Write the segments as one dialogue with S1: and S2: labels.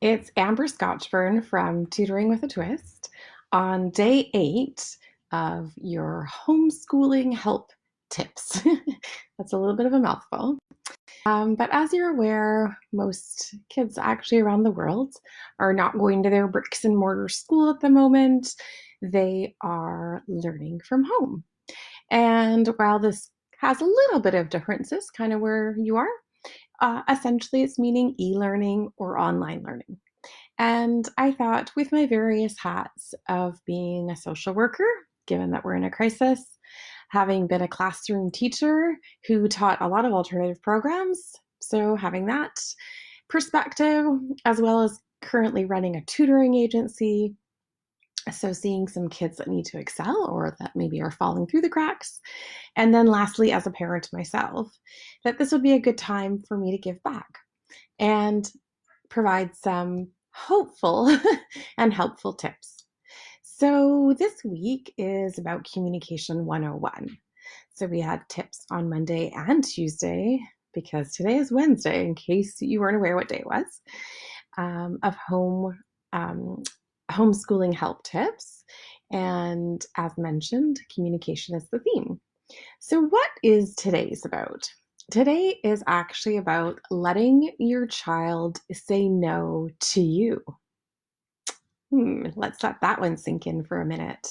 S1: It's Amber Scotchburn from Tutoring with a Twist on day 8 of your homeschooling help tips. That's a little bit of a mouthful. But as you're aware, most kids actually around the world are not going to their bricks and mortar school at the moment. They are learning from home. And while this has a little bit of differences, kind of where you are, essentially it's meaning e-learning or online learning. And I thought, with my various hats of being a social worker, given that we're in a crisis, having been a classroom teacher who taught a lot of alternative programs, so having that perspective, as well as currently running a tutoring agency, so seeing some kids that need to excel or that maybe are falling through the cracks. And then lastly, as a parent myself, that this would be a good time for me to give back and provide some hopeful and helpful tips. So this week is about Communication 101. So we had tips on Monday and Tuesday, because today is Wednesday, in case you weren't aware what day it was, of um, homeschooling help tips. And as mentioned, communication is the theme. So what is today's about? Today is actually about letting your child say no to you. Let's let that one sink in for a minute.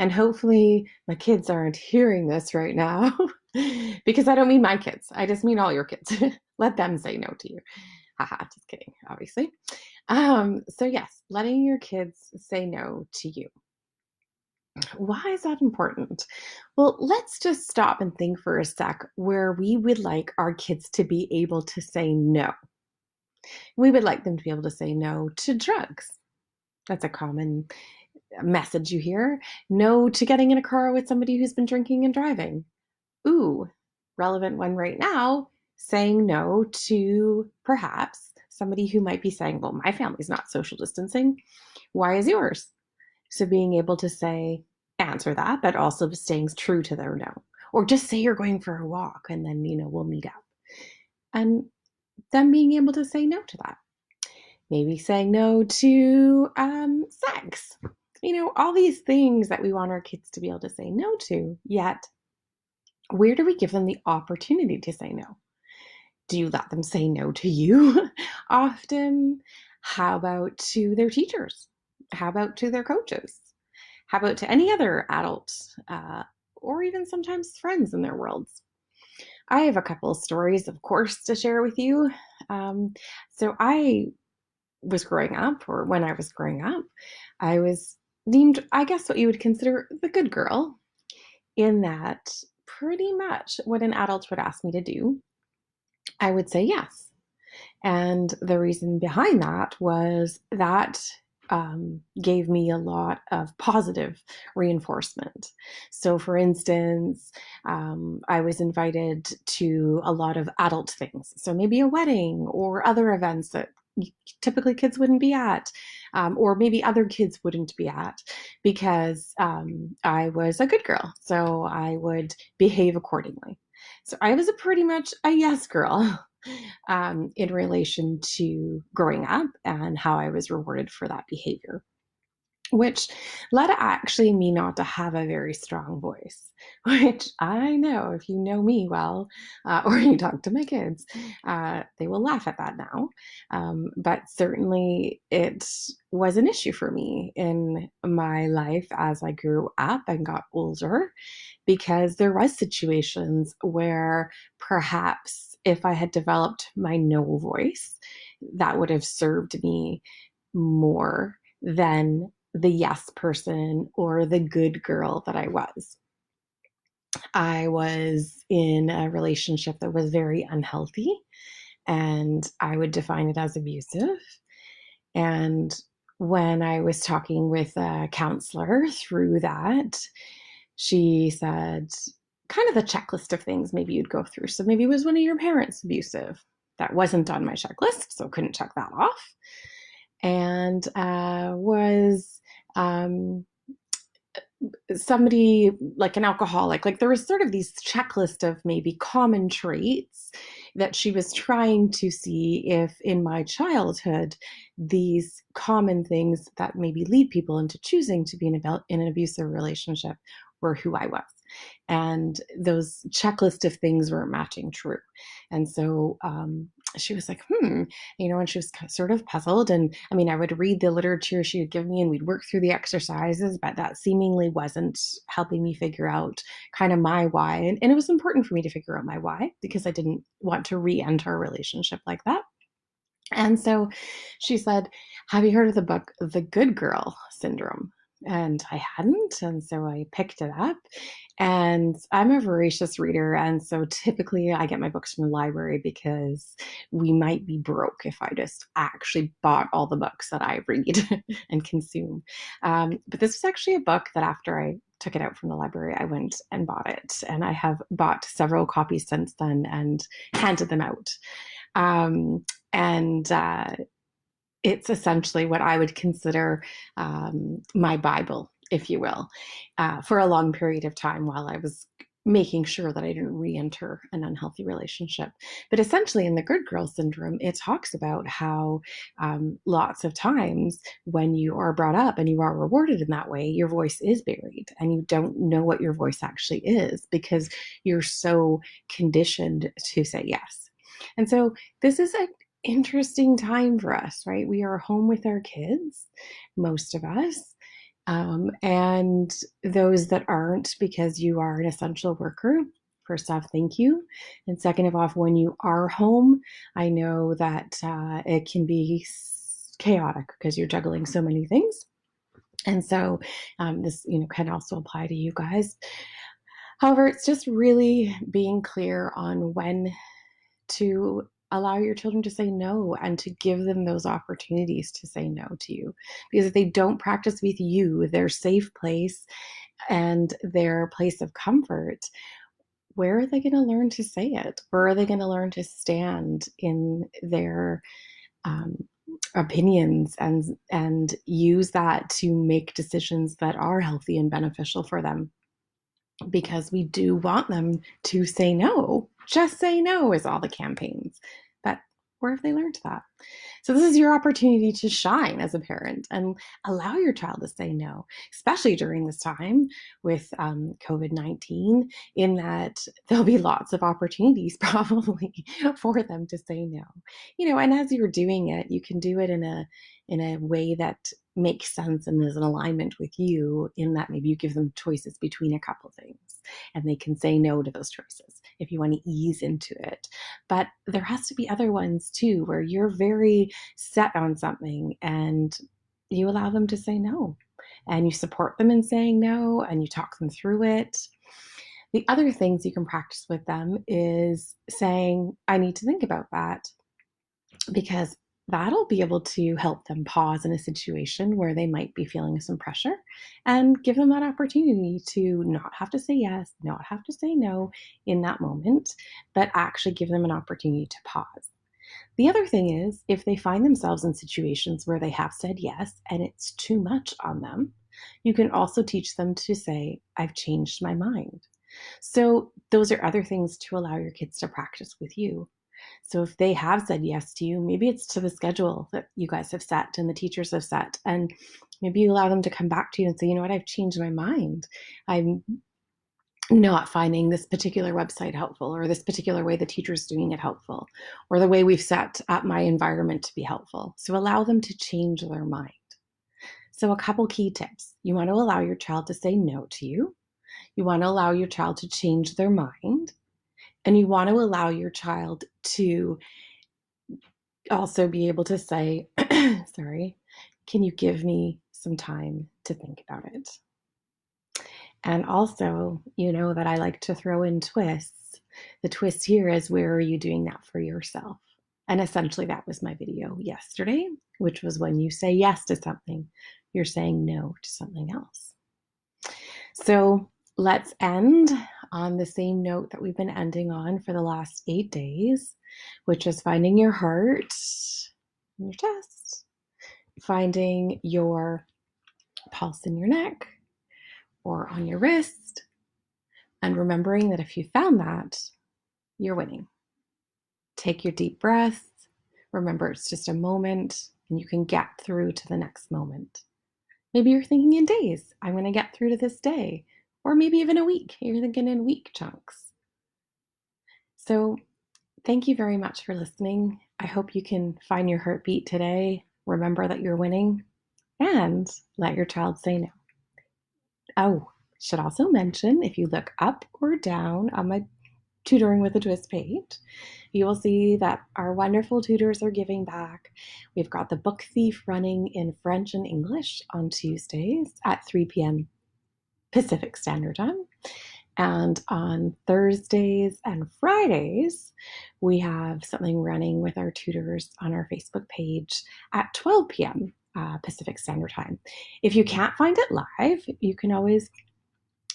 S1: And hopefully my kids aren't hearing this right now because I don't mean my kids. I just mean all your kids. Let them say no to you. Haha, just kidding, obviously. So yes, letting your kids say no to you. Why is that important? Well, let's just stop and think for a sec where we would like our kids to be able to say no. We would like them to be able to say no to drugs. That's a common message you hear. No to getting in a car with somebody who's been drinking and driving. Ooh, relevant one right now, saying no to perhaps somebody who might be saying, well, my family's not social distancing. Why is yours? So being able to say, answer that, but also staying true to their no. Or just say you're going for a walk and then, we'll meet up. And then being able to say no to that. Maybe saying no to sex. All these things that we want our kids to be able to say no to. Yet, where do we give them the opportunity to say no? Do you let them say no to you often? How about to their teachers? How about to their coaches? How about to any other adult or even sometimes friends in their worlds? I have a couple of stories, of course, to share with you. So I was growing up, or when I was growing up, I was deemed, I guess, what you would consider the good girl, in that pretty much what an adult would ask me to do, I would say yes. And the reason behind that was that gave me a lot of positive reinforcement. So, for instance, I was invited to a lot of adult things. So, maybe a wedding or other events that typically kids wouldn't be at, or maybe other kids wouldn't be at, because I was a good girl. So, I would behave accordingly. So, I was pretty much a yes girl. In relation to growing up and how I was rewarded for that behavior, which led actually me not to have a very strong voice, which I know if you know me well, or you talk to my kids, they will laugh at that now. But certainly it was an issue for me in my life as I grew up and got older, because there was situations where perhaps if I had developed my no voice, that would have served me more than the yes person or the good girl that I was. I was in a relationship that was very unhealthy, and I would define it as abusive. And when I was talking with a counselor through that, she said, kind of the checklist of things maybe you'd go through. So maybe it was one of your parents abusive. That wasn't on my checklist, so couldn't check that off. And was somebody like an alcoholic. Like there was sort of these checklist of maybe common traits that she was trying to see if in my childhood, these common things that maybe lead people into choosing to be in an abusive relationship were who I was. And those checklist of things weren't matching true. And so she was like, and she was sort of puzzled. And I mean, I would read the literature she would give me and we'd work through the exercises, but that seemingly wasn't helping me figure out kind of my why. And it was important for me to figure out my why because I didn't want to re-enter a relationship like that. And so she said, have you heard of the book, The Good Girl Syndrome? And I hadn't. And so I picked it up. And I'm a voracious reader. And so typically I get my books from the library because we might be broke if I just actually bought all the books that I read and consume. But this was actually a book that after I took it out from the library, I went and bought it. And I have bought several copies since then and handed them out. Um, and it's essentially what I would consider my Bible, if you will, for a long period of time while I was making sure that I didn't re-enter an unhealthy relationship. But essentially in the good girl syndrome, it talks about how lots of times when you are brought up and you are rewarded in that way, your voice is buried and you don't know what your voice actually is because you're so conditioned to say yes. And so this is an interesting time for us, right? We are home with our kids, most of us. And those that aren't, because you are an essential worker, first off, thank you. And second of all, when you are home, I know that it can be chaotic because you're juggling so many things. And so this, can also apply to you guys. However, it's just really being clear on when to allow your children to say no and to give them those opportunities to say no to you. Because if they don't practice with you, their safe place and their place of comfort, where are they going to learn to say it? Where are they going to learn to stand in their um, opinions and use that to make decisions that are healthy and beneficial for them? Because we do want them to say no. Just say no is all the campaigns. But where have they learned that? So this is your opportunity to shine as a parent and allow your child to say no, especially during this time with COVID-19, in that there'll be lots of opportunities probably for them to say no. And as you're doing it, you can do it in a way that makes sense and is in alignment with you, in that maybe you give them choices between a couple things and they can say no to those choices if you want to ease into it. But there has to be other ones too, where you're very set on something and you allow them to say no and you support them in saying no and you talk them through it. The other things you can practice with them is saying, I need to think about that, because that'll be able to help them pause in a situation where they might be feeling some pressure and give them that opportunity to not have to say yes, not have to say no in that moment, but actually give them an opportunity to pause. The other thing is, if they find themselves in situations where they have said yes and it's too much on them, you can also teach them to say, I've changed my mind. So those are other things to allow your kids to practice with you. So if they have said yes to you, maybe it's to the schedule that you guys have set and the teachers have set. And maybe you allow them to come back to you and say, you know what, I've changed my mind. I'm not finding this particular website helpful, or this particular way the teacher's doing it helpful, or the way we've set up my environment to be helpful. So allow them to change their mind. So a couple key tips. You want to allow your child to say no to you. You want to allow your child to change their mind. And you want to allow your child to also be able to say, sorry, can you give me some time to think about it? And also, you know that I like to throw in twists. The twist here is, where are you doing that for yourself? And essentially that was my video yesterday, which was when you say yes to something, you're saying no to something else. So let's end on the same note that we've been ending on for the last 8 days, which is finding your heart in your chest, finding your pulse in your neck or on your wrist, and remembering that if you found that, you're winning. Take your deep breaths. Remember, it's just a moment and you can get through to the next moment. Maybe you're thinking in days, I'm going to get through to this day. Or maybe even a week, you're thinking in week chunks. So, thank you very much for listening. I hope you can find your heartbeat today. Remember that you're winning and let your child say no. Oh, should also mention if you look up or down on my Tutoring with a Twist page, you will see that our wonderful tutors are giving back. We've got the Book Thief running in French and English on Tuesdays at 3 p.m. Pacific Standard Time. And on Thursdays and Fridays, we have something running with our tutors on our Facebook page at 12 p.m. Pacific Standard Time. If you can't find it live, you can always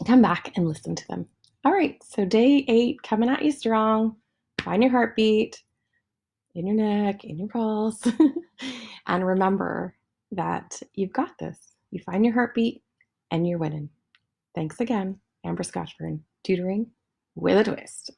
S1: come back and listen to them. All right, so day 8 coming at you strong. Find your heartbeat in your neck, in your pulse. And remember that you've got this. You find your heartbeat and you're winning. Thanks again. Amber Scotchburn, tutoring with a twist.